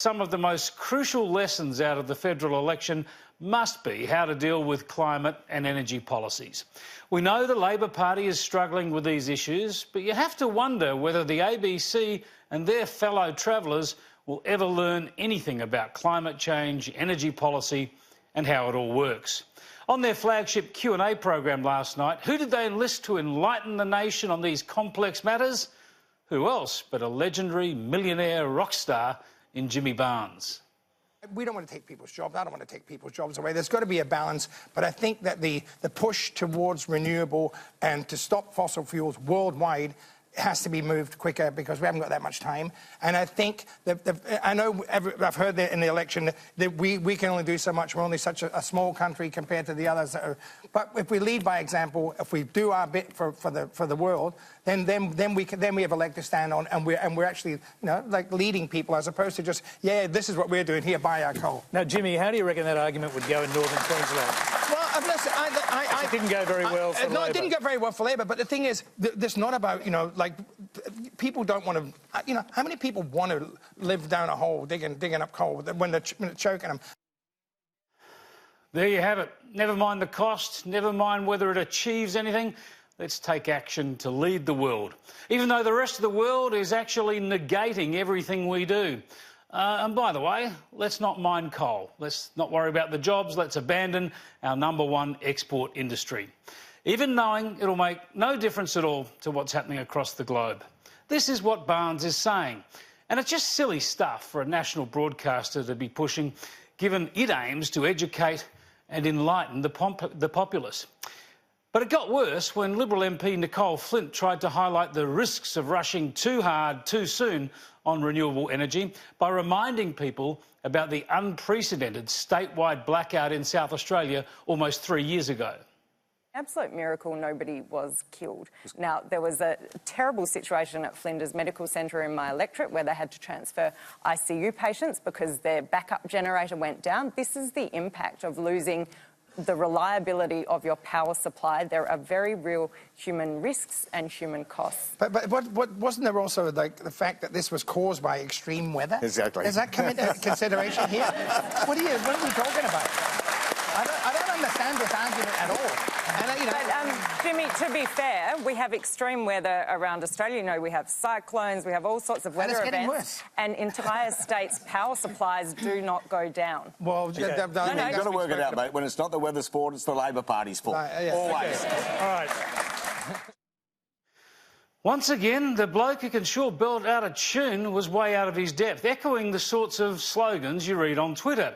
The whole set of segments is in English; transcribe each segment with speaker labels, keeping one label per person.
Speaker 1: Some of the most crucial lessons out of the federal election must be how to deal with climate and energy policies. We know the Labor Party is struggling with these issues, but you have to wonder whether the ABC and their fellow travellers will ever learn anything about climate change, energy policy and how it all works. On their flagship Q&A program last night, who did they enlist to enlighten the nation on these complex matters? Who else but a legendary millionaire rock star in Jimmy Barnes.
Speaker 2: We don't want to take people's jobs. I don't want to take people's jobs away. There's got to be a balance. But I think that the push towards renewable and to stop fossil fuels worldwide has to be moved quicker because we haven't got that much time. And I think I've heard that in the election that we can only do so much. We're only such a small country compared to the others. But if we lead by example, if we do our bit for the world, then we have a leg to stand on, and we're actually like leading people as opposed to just this is what we're doing here, buy our coal.
Speaker 3: Now, Jimmy, how do you reckon that argument would go in northern Queensland?
Speaker 2: Well,
Speaker 3: it didn't go very well for Labor.
Speaker 2: No, it didn't go very well for Labor. But the thing is, it's not about like people don't want to. How many people want to live down a hole digging up coal when they're choking them?
Speaker 1: There you have it. Never mind the cost, never mind whether it achieves anything. Let's take action to lead the world, even though the rest of the world is actually negating everything we do. And by the way, let's not mine coal. Let's not worry about the jobs. Let's abandon our #1 export industry, even knowing it'll make no difference at all to what's happening across the globe. This is what Barnes is saying. And it's just silly stuff for a national broadcaster to be pushing, given it aims to educate and enlighten the populace. But it got worse when Liberal MP Nicole Flint tried to highlight the risks of rushing too hard, too soon on renewable energy by reminding people about the unprecedented statewide blackout in South Australia almost 3 years ago.
Speaker 4: Absolute miracle, nobody was killed. Now, there was a terrible situation at Flinders Medical Centre in my electorate where they had to transfer ICU patients because their backup generator went down. This is the impact of losing the reliability of your power supply. There are very real human risks and human costs.
Speaker 2: But what wasn't there also like the fact that this was caused by extreme weather?
Speaker 5: Exactly.
Speaker 2: Does that come into consideration here? What are we talking about? I don't understand this argument at all.
Speaker 4: But, Jimmy, to be fair, we have extreme weather around Australia. We have cyclones, we have all sorts of weather events.
Speaker 2: Worse.
Speaker 4: And entire states' power supplies do not go down.
Speaker 2: Well,
Speaker 5: you've got to work it out, mate. When it's not the weather's fault, it's the Labor Party's fault. Always.
Speaker 3: Okay. All right.
Speaker 1: Once again, the bloke who can sure belt out a tune was way out of his depth, echoing the sorts of slogans you read on Twitter.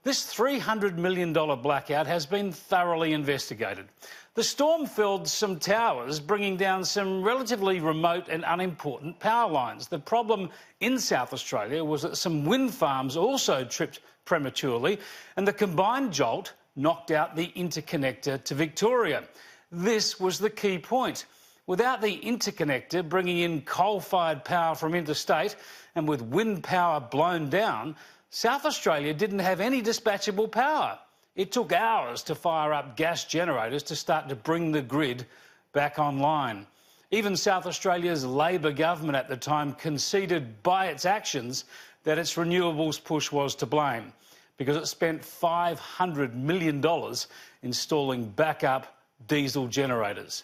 Speaker 1: This $300 million blackout has been thoroughly investigated. The storm felled some towers, bringing down some relatively remote and unimportant power lines. The problem in South Australia was that some wind farms also tripped prematurely, and the combined jolt knocked out the interconnector to Victoria. This was the key point. Without the interconnector bringing in coal-fired power from interstate and with wind power blown down, South Australia didn't have any dispatchable power. It took hours to fire up gas generators to start to bring the grid back online. Even South Australia's Labor government at the time conceded by its actions that its renewables push was to blame because it spent $500 million installing backup diesel generators.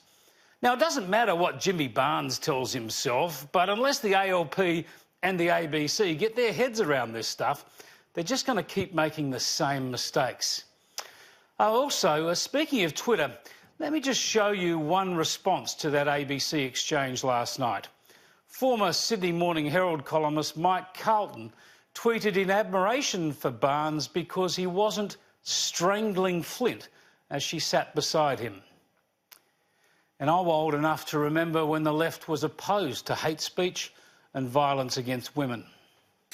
Speaker 1: Now, it doesn't matter what Jimmy Barnes tells himself, but unless the ALP and the ABC get their heads around this stuff, they're just going to keep making the same mistakes. Also, speaking of Twitter, let me just show you one response to that ABC exchange last night. Former Sydney Morning Herald columnist Mike Carlton tweeted in admiration for Barnes because he wasn't strangling Flint as she sat beside him. And I'm old enough to remember when the left was opposed to hate speech and violence against women.